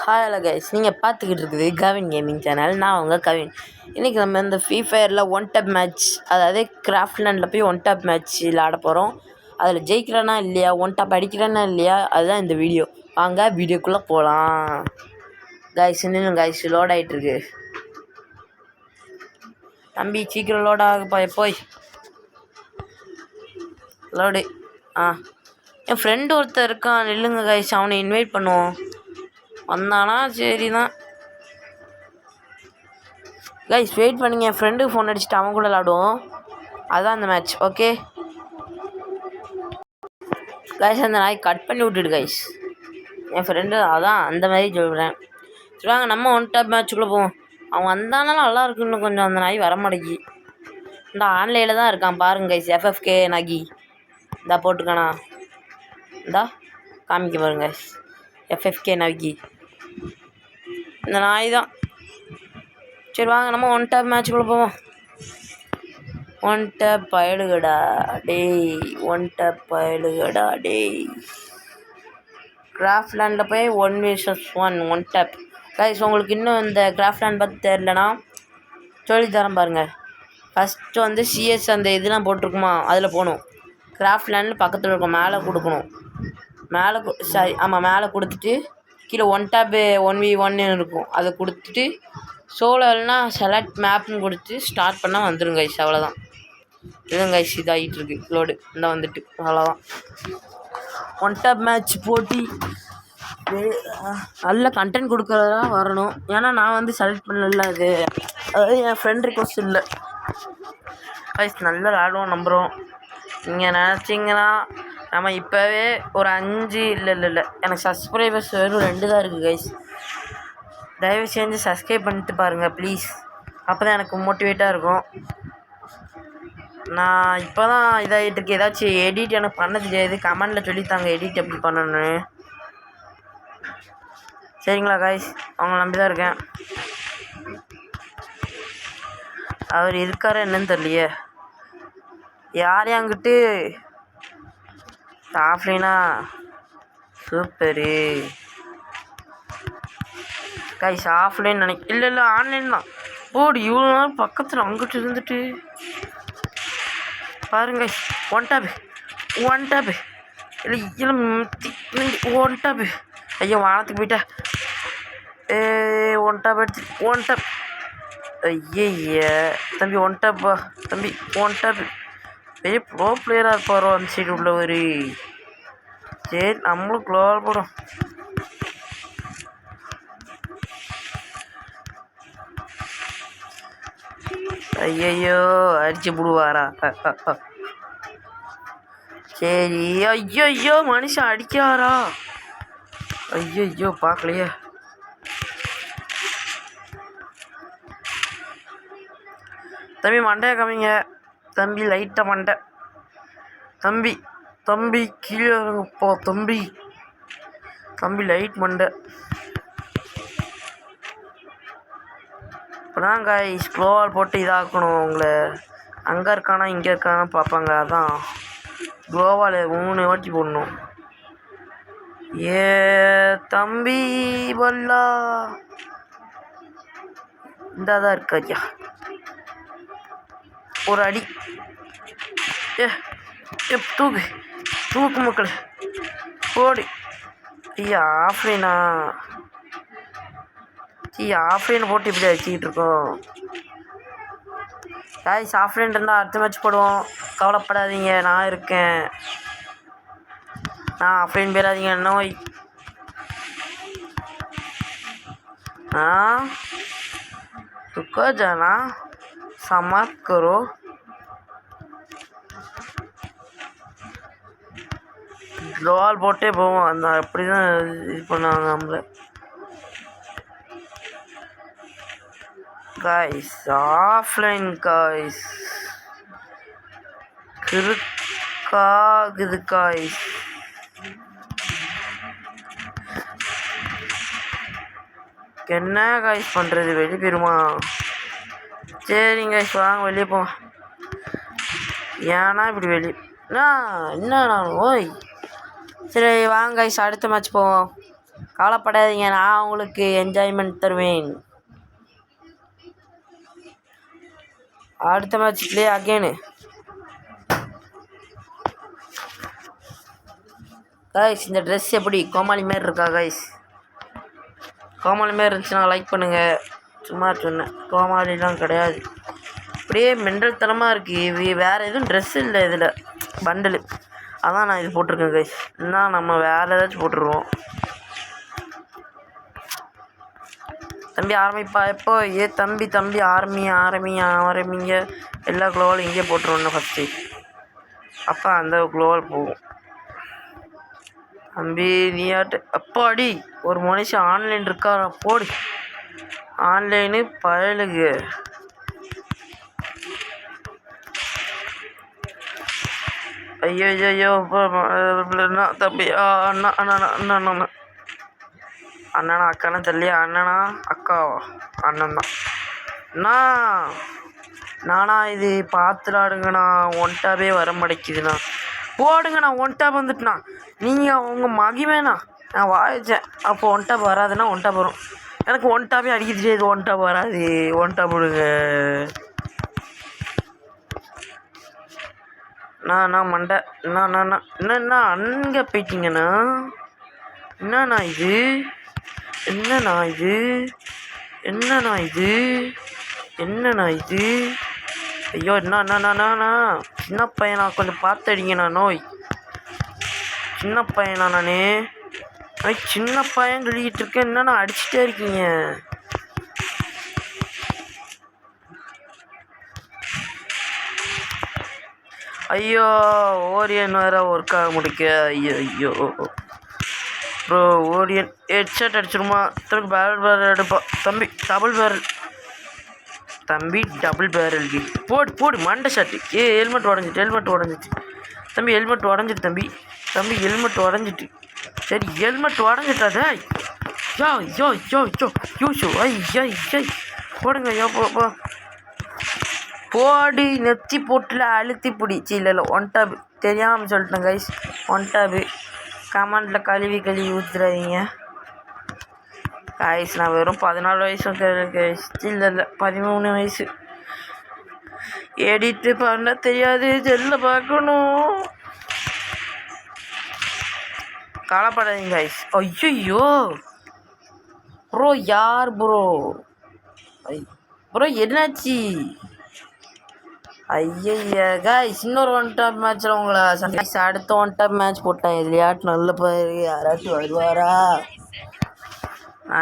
Hello guys, நீங்கள் பார்த்துக்கிட்டு இருக்குது கவின் கேமிங் சேனல். நான் உங்கள் கவின். இன்றைக்கி நம்ம இந்த ஃப்ரீ ஃபயரில் ஒன் டப் மேட்ச், அதாவது கிராஃப்ட்லேண்டில் போய் ஒன் டப் மேட்ச் விளாட போகிறோம். அதில் ஜெயிக்கிறேன்னா இல்லையா, ஒன் டப் அடிக்கிறேன்னா இல்லையா, அதுதான் இந்த வீடியோ. வாங்க வீடியோக்குள்ளே போகலாம். கைஸ் இன்னும் கைஸ் லோட் ஆகிட்டுருக்கு. தம்பி சீக்கிரம் லோட் ஆகுப்பா. போய் லோடு. என் ஃப்ரெண்டு ஒருத்தர் இருக்கான், நில்லுங்க கைஸ், அவனை இன்வைட் பண்ணுவோம். வந்தானா சரி தான் கைஸ், வெயிட் பண்ணுங்க. என் ஃப்ரெண்டுக்கு ஃபோன் அடிச்சுட்டு அவன் கூட விளாடுவோம். அதுதான் அந்த மேட்ச். ஓகே கைஸ், அந்த நாய் கட் பண்ணி விட்டுடு கைஸ். என் ஃப்ரெண்டு அதான் அந்த மாதிரி சொல்கிறேன். சொல்லுவாங்க நம்ம ஒன் டாப் மேட்ச்சுக்குள்ளே போவோம். அவன் வந்தானாலும் நல்லா இருக்குன்னு கொஞ்சம் அந்த நாய் வரமாட்டேங்கி. இந்த ஆன்லைனில் தான் இருக்கான் பாருங்க கைஸ். FFK நகி இந்தா போட்டிருக்கானா, இந்தா காமிக்க பாருங்க கைஸ். FFK நகி இந்த நாய் தான். சரி வாங்க நம்ம ஒன் டாப் மேட்ச்சுக்குள்ளே போவோம். ஒன் டேப் பயலுகடா டேய், ஒன் டேப் பயலுகடா டேய். கிராஃப்ட்லேண்டில் போய் 1v1 ஒன் டேப். கைஸ் உங்களுக்கு இன்னும் இந்த கிராஃப்ட்லேண்ட் பற்றி தெரிலனா சொல்லித்தரேன் பாருங்கள். ஃபஸ்ட்டு வந்து CS அந்த இதெல்லாம் போட்டிருக்குமா, அதில் போகணும். கிராஃப்ட்லேண்டில் பக்கத்தில் இருக்கும், மேலே கொடுக்கணும். மேலே கொடுத்துட்டு கீழே ஒன் டேப் 1v1 இருக்கும், அதை கொடுத்துட்டு சோலோ இல்லைனா செலக்ட் மேப்னு கொடுத்து ஸ்டார்ட் பண்ணால் வந்துடும் கைஸ். அவ்வளோதான். இதுதான் கைஸ் இதாகிட்டு இருக்கு லோடு. இந்த வந்துட்டு அவ்வளோதான். ஒன் டாப் மேட்ச் போட்டி நல்ல கண்டென்ட் கொடுக்குறதா வரணும். ஏன்னா நான் வந்து செலக்ட் பண்ணல, அதாவது என் ஃப்ரெண்ட் ரிக்வஸ்ட் இல்லை கைஸ். நல்லா விளாடுவோம் நம்புகிறோம். நீங்கள் நினச்சிங்கன்னா நம்ம இப்போவே ஒரு 5 இல்லை எனக்கு சப்ஸ்கிரைபர்ஸ் வெறும் 2 தான் இருக்குது கைஸ். தயவு செஞ்சு சப்ஸ்கிரைப் பண்ணிட்டு பாருங்கள் ப்ளீஸ். அப்போ தான் எனக்கு மோட்டிவேட்டாக இருக்கும். நான் இப்போ தான் இதாகிட்டு இருக்கு. ஏதாச்சும் எடிட் எனக்கு பண்ண தெரியாது, கமெண்டில் சொல்லித்தாங்க எடிட் எப்படி பண்ணணுன்னு. சரிங்களா கைஸ், அவங்க நம்பி தான் இருக்கேன். அவர் இருக்காரு என்னன்னு தெரியலையே. யார் அங்கிட்டு ஆஃப்லைனா சூப்பரு கைஸ். ஆஃப்லைன் இல்லை ஆன்லைன் தான். போடு இவ்வளோ நாள் பக்கத்தில் அங்கிட்டு இருந்துட்டு பாருங்க. ஒன் டேப் இல்லை ஒன் டேப். ஐயோ வானத்துக்கு போயிட்டா. ஒன் டேப் எடுத்து ஒன் டேப். ஐய தம்பி ஒன் டேப்பா தம்பி, ஒன் டேப். பெரிய ப்ரோ பிளேயராக இருப்பாரோ அந்த சைடு உள்ளவர். சரி நம்மளும் க்ளோவால் போடும். ஐயோ அடிச்சு விடுவாரா? சரி. ஐயோ மனுஷன் அடிக்காரா? ஐயோ பார்க்கலையே. தம்பி மண்டையை காமிங்க தம்பி, லைட்டாக மண்டை. தம்பி கீழே போ தம்பி லைட் மண்டை. இப்போதான் கைஸ் ஸ்லோவால் போட்டு இதாக்கணும் உங்களை. அங்கே இருக்கானா இங்கே இருக்கானா பார்ப்பாங்க. அதான் க்ளோவால் 3 வாட்டி போடணும். ஏ தம்பி பல்லா இந்தாதான் இருக்காரியா. ஒரு அடி. தூக்கு மக்கள் போடு. ஐயா ஆஃப்லைனா ஆஃப்லைன் போட்டு இப்படி அடிச்சுக்கிட்டு இருக்கோம் கைஸ். ஆஃப்லைன் இருந்தால் அடுத்த மேட்ச் போடுவோம், கவலைப்படாதீங்க, நான் இருக்கேன். ஆஃப்லைன் போயிடாதீங்க நோய். रुको जाना समाप्त करो. க்ளோவால் போட்டே போவோம். அந்த அப்படி தான் இது பண்ணுவாங்க நம்மளை கைஸ். ஆஃப்லைன் கைஸ் கிறுக்காகுது கைஸ். என்ன கைஸ் பண்ணுறது, வெளியே போயிருமா? சரிங்க கைஸ் வாங்க வெளியே போவோம். ஏன்னா இப்படி வெளியே என்ன நான் ஓய். சரி வாங்க கைஸ் அடுத்த மேட்ச் போவோம். கவலைப்படாதீங்க, நான் உங்களுக்கு என்ஜாய்மெண்ட் தருவேன். அடுத்த மேட்ச் ப்ளே அகெயின். கைஸ் இந்த ட்ரெஸ் எப்படி கோமாளி மாரி இருக்கா கைஸ்? கோமாளி மாரி இருந்துச்சுன்னா லைக் பண்ணுங்கள். சும்மா சொன்னேன், கோமாளிலாம் கிடையாது. அப்படியே மெண்டல் தனமாக இருக்குது. வேறு எதுவும் ட்ரெஸ் இல்லை இதில், பண்டலு. அதான் நான் இது போட்டிருக்கேன் கைஸ். இன்னும் நம்ம வேறு ஏதாச்சும் போட்டுருவோம். தம்பி ஆரம்பிப்பா எப்போ? தம்பி ஆரம்பிங்க. எல்லா குளோவாலும் இங்கே போட்டுருவோம் ஃபஸ்ட்டு. அப்போ அந்த குளோவால் போகும். தம்பி நீயாட்டு அப்பாடி ஒரு மனுஷன் ஆன்லைன் இருக்கா? போடு ஆன்லைனு பயலுகு. ஐயோ தம்பி அண்ணனா அக்கானா தெரியலையா? அண்ணனா அக்காவா? அண்ணன் தான். நானா இது பார்த்துலாடுங்கண்ணா. ஒன்ட்டாவே வர மாட்டேக்குதுண்ணா. போடுங்கண்ணா. ஒன்ட்டாப் வந்துட்டுண்ணா. நீங்கள் உங்கள் மகிமேண்ணா. நான் வாய்ச்சேன். அப்போ ஒன்ட்டாப் வராதுண்ணா. ஒன்ட்டாப் வரும். எனக்கு ஒன்ட்டாவே அடிக்கிட்டு இது ஒன்ட்டாப் வராது. ஒன்ட்டாப் போடுங்க. நான் மண்டை என்னண்ணா அங்கே போயிட்டீங்கண்ணா? என்னண்ணா இது? ஐயோ என்னண்ணா சின்ன பையனா? கொஞ்சம் பார்த்து அடிங்கண்ணா. நோய் சின்ன பையனா? நானே சின்ன பையன் சொல்லிக்கிட்டு இருக்கேன். என்னண்ணா அடிச்சுட்டே இருக்கீங்க? ஐயோ ஓரியன் வேறு ஒர்க் ஆக முடிக்க. ஐயோ ப்ரோ ஓரியன் ஹெட்ஷாட் அடிச்சிருமா? திரும்ப பேரல் எடுப்பா தம்பி. டபுள் பேரல் போடு மண்டை ஷாட்டு. ஹெல்மெட் உடஞ்சிச்சு தம்பி. ஹெல்மெட் உடஞ்சிட்டு. சரி ஹெல்மெட் உடஞ்சிட்டாதே. போடுங்க. போடு நெத்தி போட்டில் அழுத்தி பிடிச்சி. இல்லை ஒன்டாப் தெரியாமல் சொல்லிட்டேன் கைஸ். ஒன்டாப்பு கமெண்டில் கழுவி ஊற்றுறாதீங்க கைஸ். நான் வெறும் 14 வயசு கைஸ். இல்லை 13 வயசு. எடிட்டு பண்ண தெரியாது. செல்ல பார்க்கணும். கவலைப்படாதீங்க கைஸ். ஐயோ ப்ரோ யார் ப்ரோ என்னாச்சு? ஐயா கைஸ் இன்னொரு ஒன்டாப் மேட்ச்சில் உங்களை அடுத்த ஒன்டாப் மேட்ச் போட்டேன். இதுலையாட்டு நல்ல பேர் யாராச்சும் வருவாரா?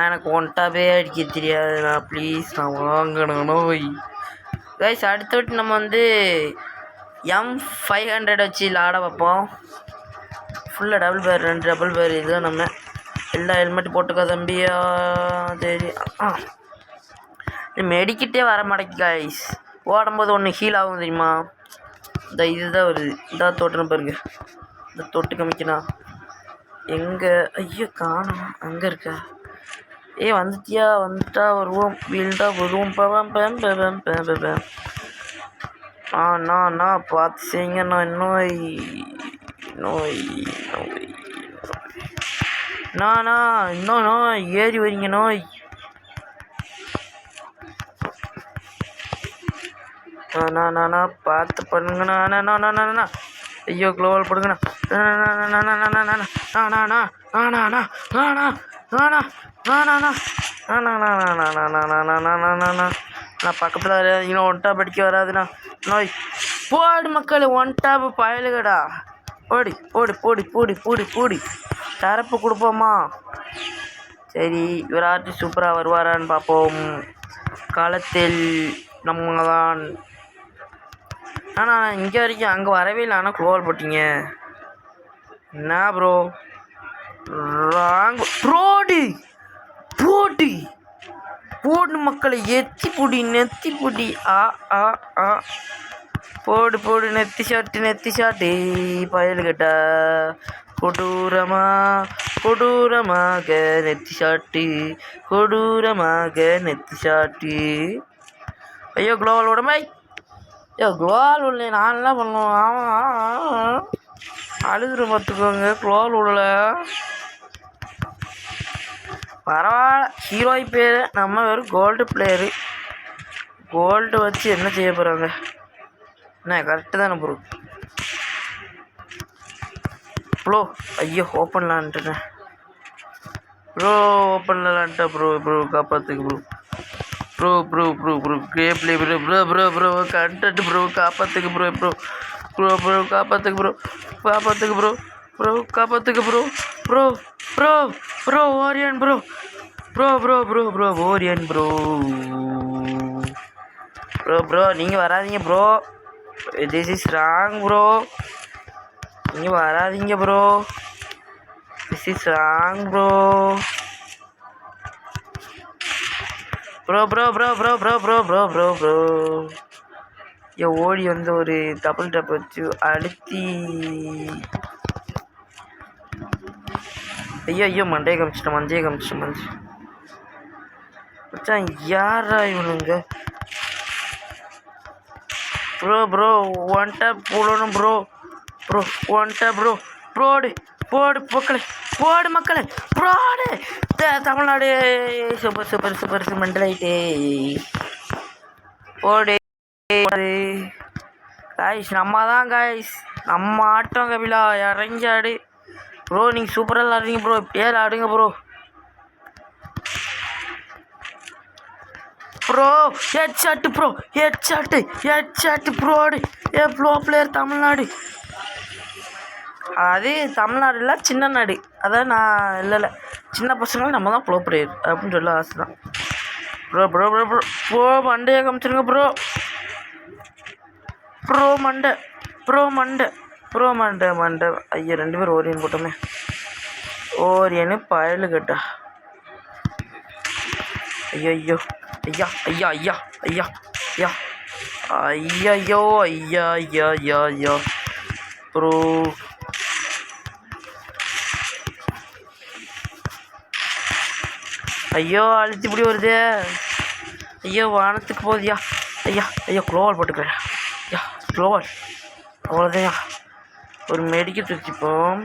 எனக்கு ஒன்டாப்பே அடிக்க தெரியாதுண்ணா. ப்ளீஸ் நான் வாங்கணும் கைஸ். அடுத்த வாட்டி நம்ம வந்து M500 வச்சு விளாட வைப்போம். ஃபுல்லாக டபுள் பேர் இதுதான். நம்ம எல்லா ஹெல்மெட் போட்டுக்கோ தம்பியா. தெரியும் மெடிக்கிட்டே வர மாட்டேங்குது கைஸ். ஓடும்போது ஒன்று ஹீல் ஆகும் தெரியுமா? இந்த இதுதான் வருது. இதான் தொட்டுன்னு பாருங்க. இந்த தொட்டு காமிக்கணா எங்கே? ஐயோ காணும். அங்கே இருக்க. வந்துட்டா வருவோம். வீல்டா வருவோம். பார்த்து செய்யுங்கண்ணா. நோய் இன்னும் ஏறி வரீங்க. நோய் பார்த்து பண்ணுங்கண்ணா. ஐயோ க்ளோவல் போடுங்கண்ணா. நான் பக்கத்தில் இன்னும் ஒன்டாப் அடிக்க வராதுண்ணா. நோய் போடு மக்கள். ஒன்டாப் பயலுகடா. போடி தரப்பு கொடுப்போமா? சரி இவராச்சும் சூப்பராக வருவாரான்னு பார்ப்போம். காலத்தில் நம்ம தான். ஆனால் இங்கே வரைக்கும் அங்கே வரவே இல்லை. ஆனால் க்ளோவல் போட்டிங்க என்ன ப்ரோ? ராங் போடு மக்களை. நெத்தி புடி. போடு நெத்தி ஷாட்டு பயலுகட்டா. கொடூரமாக நெத்தி ஷாட்டு. ஐயோ க்ளோவல் உடம்பை. க்ளோவல் உள்ள நான் என்ன பண்ணுவோம்? அழுதுற பார்த்துக்கோங்க. க்ளோவல் உள்ள பரவாயில்ல, ஹீரோய் பேர் நம்ம வெறும் கோல்டு பிளேயரு. கோல்டு வச்சு என்ன செய்ய போகிறாங்க? என்ன கரெக்டு தானே ப்ரோ? ப்ரோ ஐயோ ஓப்பன்லான்ட்டுனேன் ப்ரோ, ஓப்பன்லான்ட்டா ப்ரோ. ப்ரோ காப்பாற்றுக்கு bro. Bro bro bro bro game play bro. Bro bro bro content bro, காப்பாற்றுக்கு ப்ரோ. ப்ரோ ப்ரோ ப்ரோ காப்பாற்றுக்கு ப்ரோ. காப்பாற்றுக்கு ப்ரோ. ப்ரோ காப்பாற்றுக்கு bro. Bro bro bro Orion bro. Bro bro bro bro Orion bro. Bro bro நீங்கள் வராதீங்க bro. This is wrong bro. நீங்கள் வராதீங்க bro. This is wrong bro. Bro bro bro bro bro bro bro bro bro ஓடி வந்து ஒரு double dub வச்சு அழுத்தி. ஐயோ ஐயோ மண்டையை காமிச்சிட்டேன். மஞ்சையை காமிச்சிட்டேன். மச்சான் யாரா இவனுங்க? ப்ரோ ப்ரோ ஒன் டேப் போடணும் bro. Bro one tap bro. ப்ரோடு போடு மக்களே. போடு மக்களே. ப்ரோடு தமிழ்நாடு. சூப்பர் சூப்பர் சூப்பர் மண்டலாயிட்டே. போடு காய்ஸ். நம்ம தான் காய்ஸ், நம்ம ஆட்டம் கபிலா. இறங்கி ஆடு ப்ரோ. நீங்கள் சூப்பராக விளாடுறீங்க ப்ரோ. இப்படியே ஆடுங்க bro. Bro headshot bro. Headshot ப்ரோடு. Bro player Tamil Nadu. அது தமிழ்நாடு இல்லை, சின்ன நாடு. அதான் நான் இல்லை சின்ன பசங்களும் நம்ம தான் ப்ரோ பிளேயர் அப்படின்னு சொல்ல ஆசை தான். Bro bro bro bro bro மண்டையை காமிச்சிருங்க ப்ரோ. ப்ரோ மண்டை. ப்ரோ மண்டை. ப்ரோ மண்டை மண்டை. ஐயா 2 பேர் ஓரியன் போட்டோமே. ஓரியனு பயலு கேட்டா. ஐயோ ஐயோ ஐயா ஐயா ஐயா ஐயா ஐயா ஐயோ ஐயா ஐயா ஐயா ஐயா ப்ரோ. ஐயோ அழுத்தி இப்படி வருது. ஐயோ வானத்துக்கு போகுதுயா. ஐயா ஐயா குளோவால் போட்டுக்கிறேன். ஐயா குளோவால் அவ்வளோதையா. ஒரு மெடிக்கல் வச்சுப்போம்.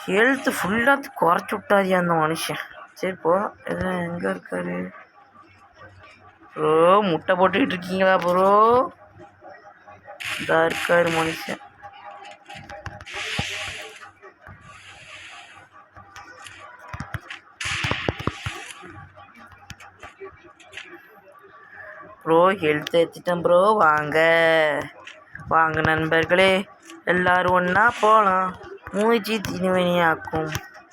ஹெல்த்து ஃபுல்லாக குறைச்சி விட்டாதியா அந்த மனுஷன். சரி போ. எங்கே இருக்காரு ப்ரோ? முட்டை போட்டுக்கிட்டு இருக்கீங்களா ப்ரோ? இதாக இருக்காரு மனுஷன். ப்ரோ ஹெல்த் ஏற்றிட்டேன் ப்ரோ. வாங்க வாங்க நண்பர்களே, எல்லோரும் ஒன்றா போகலாம். மூச்சு திணிவனியாக்கும்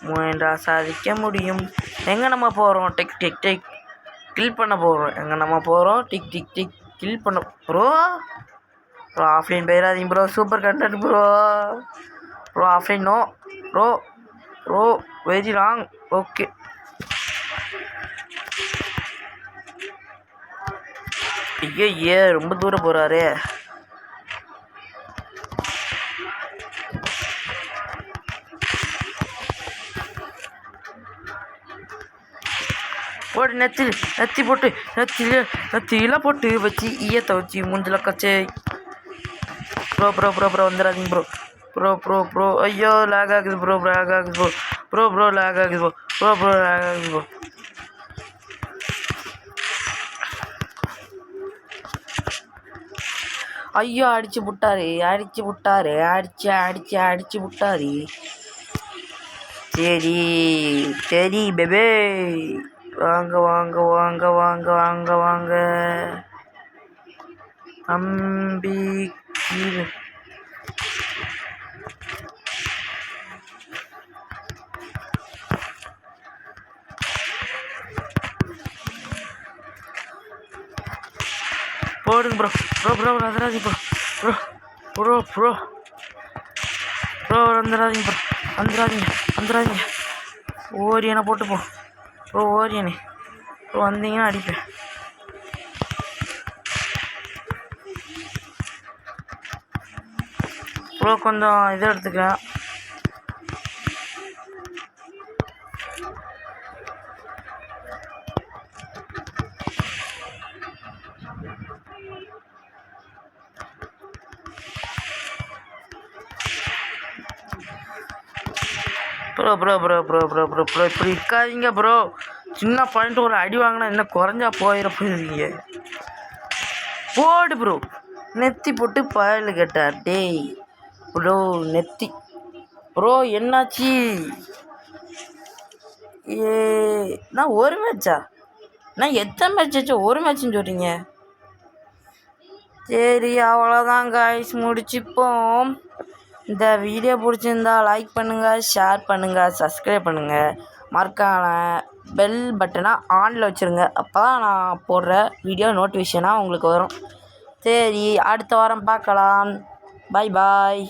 முயன்றா சாதிக்க முடியும். எங்கே நம்ம போகிறோம்? டிக் டிக் டிக் கில் பண்ண போகிறோம். எங்கே நம்ம போகிறோம்? டிக் டிக் டிக் கில் பண்ண ப்ரோ. ப்ரோ ஆஃப்லைன் போயிடாதீங்க bro. Super content bro. Bro offline no bro. Bro very wrong. Okay ஐயோ ரொம்ப தூரம் போகிறாரு. போட்டு நெத்தி போட்டு நெத்தியில் போட்டு வச்சு ஈயத்தை வச்சு மூஞ்சில் கச்சே. ப்ரோ ப்ரோ ப்ரோ ப்ரோ வந்துடாதீங்க ப்ரோ. ப்ரோ ப்ரோ ப்ரோ ஐயோ லேக் ஆகுது ப்ரோ. லேக் ஆகுது ப்ரோ. ப்ரோ ப்ரோ லேக் ஆகுது ப்ரோ. ப்ரோ ப்ரோ லேக் ஆகுது ப்ரோ. ஐயோ அடிச்சு விட்டாரு. அடிச்சு விட்டாரு. சரி சரி பேபே. வாங்க வாங்க வாங்க வாங்க வாங்க வாங்க அம்பி கீழே. போடுங்க ப்ரோ. ப்ரோ ப்ரோ வந்துடாதீங்க bro. Bro bro bro bro வந்துடாதீங்க ப்ரோ. வந்துடாதீங்க. ஓரியனை போட்டு போ ப்ரோ. ஓரியனே ப்ரோ வந்தீங்கன்னா அடிப்பேன். ப்ரோ கொஞ்சம் இதை எடுத்துக்கிறேன். ப்ரோ ப்ரோ இப்படி இருக்காதீங்க ப்ரோ. சின்ன பாயிண்ட் ஒரு அடி வாங்கினா என்ன குறைஞ்சா போயிருப்பீங்க. போடு ப்ரோ. நெத்தி போட்டு பாயில் கேட்டா டேய் ப்ரோ நெத்தி ப்ரோ என்னாச்சு? நான் ஒரு மேட்சா? நான் எத்தனை மேட்ச் ஆச்சோ? ஒரு மேட்ச்னு சொல்கிறீங்க. சரி அவ்வளோதான் காய்ஸ், முடிச்சுப்போம். இந்த வீடியோ பிடிச்சிருந்தா லைக் பண்ணுங்கள், ஷேர் பண்ணுங்கள், சப்ஸ்கிரைப் பண்ணுங்கள். மறக்காம பெல் பட்டனை ஆனில் வச்சுருங்க. அப்போ தான் நான் போடுற வீடியோ நோட்டிஃபிகேஷனாக உங்களுக்கு வரும். சரி அடுத்த வாரம் பார்க்கலாம். பாய்.